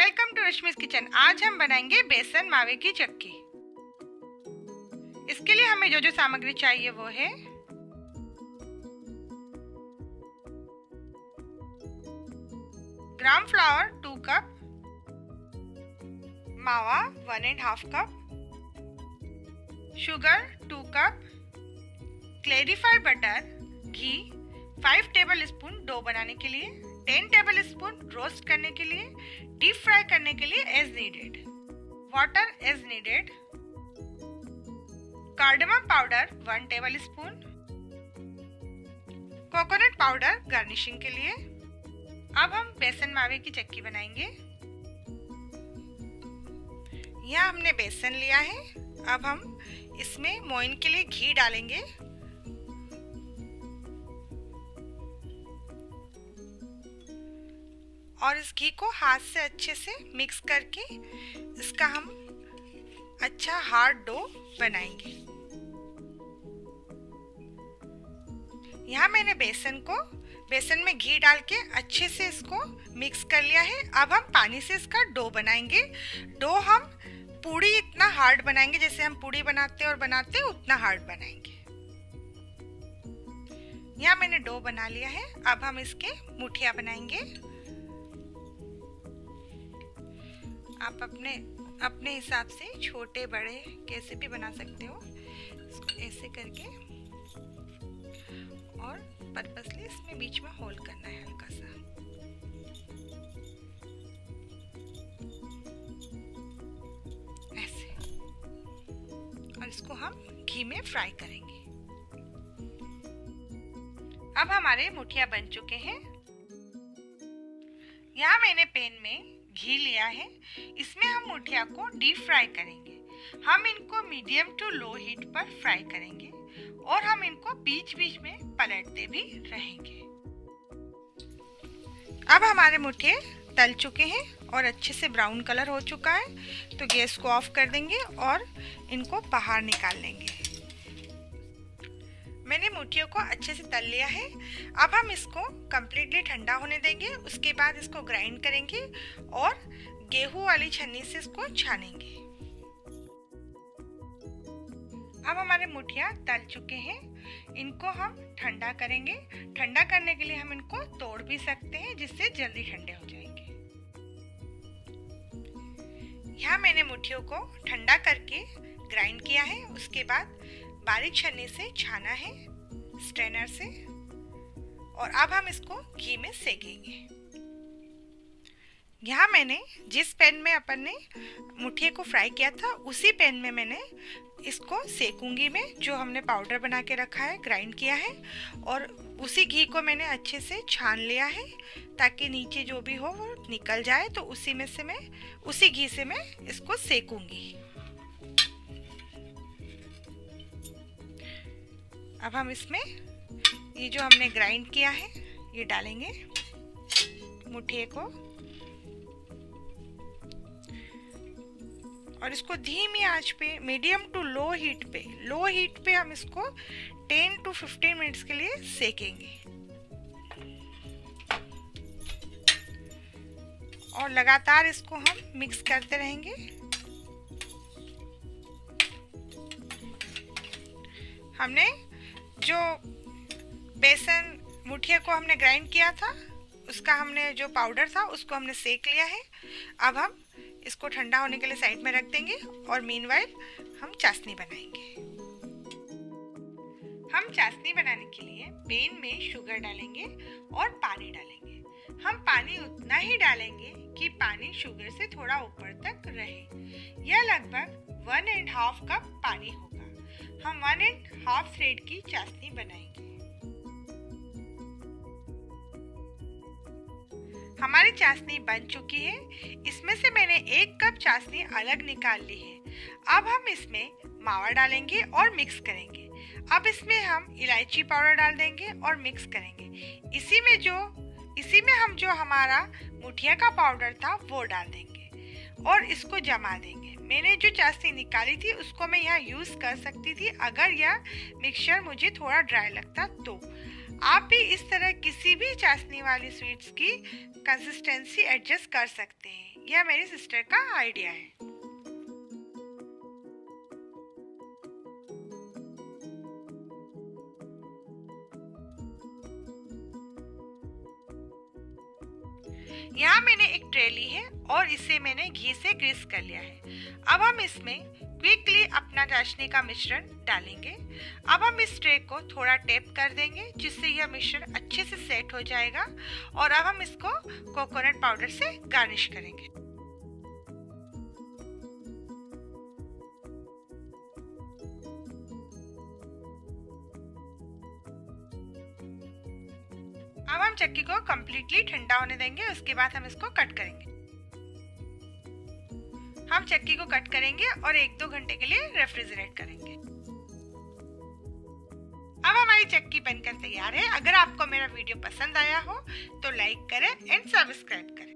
Welcome to Rashmi's kitchen. आज हम बनाएंगे बेसन मावे की चक्की। इसके लिए हमें जो सामग्री चाहिए वो है ग्राम flower 2 cup, mawa 1.5 cup, sugar 2 cup, clarified butter ghee 5 tablespoon dough बनाने के लिए, 10 टेबल स्पून रोस्ट करने के लिए, डीप फ्राई करने के लिए as needed, water as needed, cardamom powder 1 tablespoon, coconut powder garnishing के लिए। अब हम बेसन मावे की चक्की बनाएंगे। यहाँ हमने बेसन लिया है। अब हम इसमें मोइन के लिए घी डालेंगे। और इस घी को हाथ से अच्छे से मिक्स करके इसका हम अच्छा हार्ड डो बनाएंगे। यहाँ मैंने बेसन में घी डाल के अच्छे से इसको मिक्स कर लिया है। अब हम पानी से इसका डो बनाएंगे। डो हम पूड़ी इतना हार्ड बनाएंगे, जैसे हम पूड़ी बनाते उतना हार्ड बनाएंगे। यहाँ मैंने डो बना लिया है। अब हम इसके मुठिया बनाएंगे। आप अपने हिसाब से छोटे बड़े कैसे भी बना सकते हो। इसको ऐसे करके और पर्पसली इसमें बीच में होल करना है हल्का सा। ऐसे। और इसको हम घी में फ्राई करेंगे। अब हमारे मुठिया बन चुके हैं। यहाँ मैंने पैन में घी लिया है। इसमें हम मुठिया को डीप फ्राई करेंगे। हम इनको मीडियम टू लो हीट पर फ्राई करेंगे और हम इनको बीच बीच में पलटते भी रहेंगे। अब हमारे मुठिए तल चुके हैं और अच्छे से ब्राउन कलर हो चुका है, तो गैस को ऑफ कर देंगे और इनको बाहर निकाल लेंगे। मैंने मुठियों को अच्छे से तल लिया है। अब हम इसको कम्प्लीटली ठंडा होने देंगे। उसके बाद इसको ग्राइंड करेंगे और गेहूं वाली छन्नी से इसको छानेंगे। अब हमारे मुठिया तल चुके हैं। इनको हम ठंडा करेंगे। ठंडा करने के लिए हम इनको तोड़ भी सकते हैं, जिससे जल्दी ठंडे हो जाएंगे। यहाँ मैंने मुठियों को ठंडा करके ग्राइंड किया है। उसके बाद बारीक छन्नी से छाना है स्ट्रेनर से। और अब हम इसको घी में सेकेंगे। यहाँ मैंने जिस पैन में अपन ने मुठिए को फ्राई किया था, उसी पैन में मैंने इसको सेकूंगी मैं, जो हमने पाउडर बना के रखा है, ग्राइंड किया है। और उसी घी को मैंने अच्छे से छान लिया है ताकि नीचे जो भी हो वो निकल जाए। तो उसी घी से मैं इसको सेकूंगी। अब हम इसमें ये जो हमने ग्राइंड किया है ये डालेंगे मुठिए को। और इसको धीमी आंच पे, मीडियम टू लो हीट पे हम इसको 10 to 15 मिनट्स के लिए सेकेंगे। और लगातार इसको हम मिक्स करते रहेंगे। हमने जो बेसन मुठिया को हमने ग्राइंड किया था, उसका हमने जो पाउडर था उसको हमने सेक लिया है। अब हम इसको ठंडा होने के लिए साइड में रख देंगे और मीनवाइल हम चाशनी बनाएंगे। हम चाशनी बनाने के लिए पैन में शुगर डालेंगे और पानी डालेंगे। हम पानी उतना ही डालेंगे कि पानी शुगर से थोड़ा ऊपर तक रहे। यह लगभग 1.5 कप पानी होगा। हम 1.5 थ्रेड की चाशनी बनाएंगे। हमारी चाशनी बन चुकी है। इसमें से मैंने 1 कप चाशनी अलग निकाल ली है। अब हम इसमें मावा डालेंगे और मिक्स करेंगे। अब इसमें हम इलायची पाउडर डाल देंगे और मिक्स करेंगे। इसी में हम जो हमारा मुठिया का पाउडर था वो डाल देंगे और इसको जमा देंगे। मैंने जो चाशनी निकाली थी उसको मैं यहाँ यूज़ कर सकती थी अगर यह मिक्सचर मुझे थोड़ा ड्राई लगता तो। आप भी इस तरह किसी भी चाशनी वाली स्वीट्स की कंसिस्टेंसी एडजस्ट कर सकते हैं। यह मेरी सिस्टर का आइडिया है। यहाँ मैंने एक ट्रे ली है और इसे मैंने घी से ग्रीस कर लिया है। अब हम इसमें क्विकली अपना चाशनी का मिश्रण डालेंगे। अब हम इस ट्रे को थोड़ा टैप कर देंगे जिससे यह मिश्रण अच्छे से सेट हो जाएगा और अब हम इसको कोकोनट पाउडर से गार्निश करेंगे। अब हम चक्की को कम्प्लीटली ठंडा होने देंगे, उसके बाद हम इसको कट करेंगे। हम चक्की को कट करेंगे और 1-2 घंटे के लिए रेफ्रिजरेट करेंगे। अब हमारी चक्की बनकर तैयार है। अगर आपको मेरा वीडियो पसंद आया हो तो लाइक करें एंड सब्सक्राइब करें।